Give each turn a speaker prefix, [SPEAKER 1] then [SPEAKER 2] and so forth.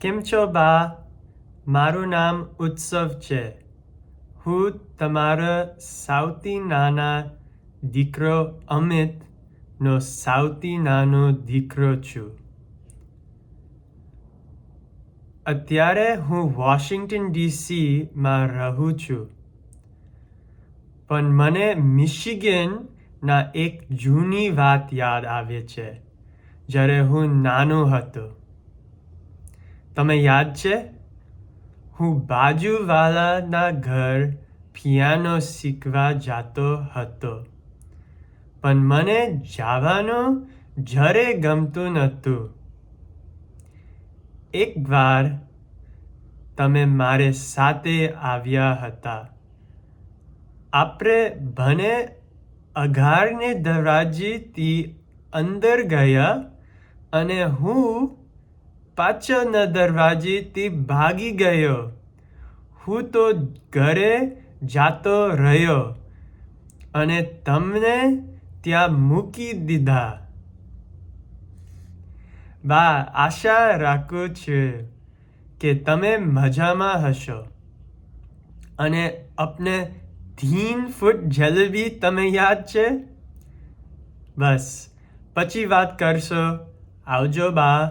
[SPEAKER 1] કેમ છો બા? મારું નામ ઉત્સવ છે. હું તમારા સૌથી નાના દીકરો અમિતનો સૌથી નાનો દીકરો છું. અત્યારે હું વોશિંગ્ટન ડીસીમાં રહું છું. પણ મને મિશિગનના એક જૂની વાત યાદ આવે છે જ્યારે હું નાનો હતો. તમે યાદ છે? હું બાજુવાળાના ઘર પિયાનો શીખવા જતો હતો. પણ મને જવાનું જરાય ગમતું નહોતું. એકવાર તમે મારી સાથે આવ્યા હતા. આપણે બંને આગળના દરવાજેથી અંદર ગયા અને હું પાછળના દરવાજેથી ભાગી ગયો. હું તો ઘરે જતો રહ્યો અને તમને ત્યાં મૂકી દીધા. બા, આશા રાખું છું કે તમે મજામાં હશો અને આપણે 3 ફૂટ જલેબી તમને યાદ છે? બસ પછી વાત કરશો. આવજો બા.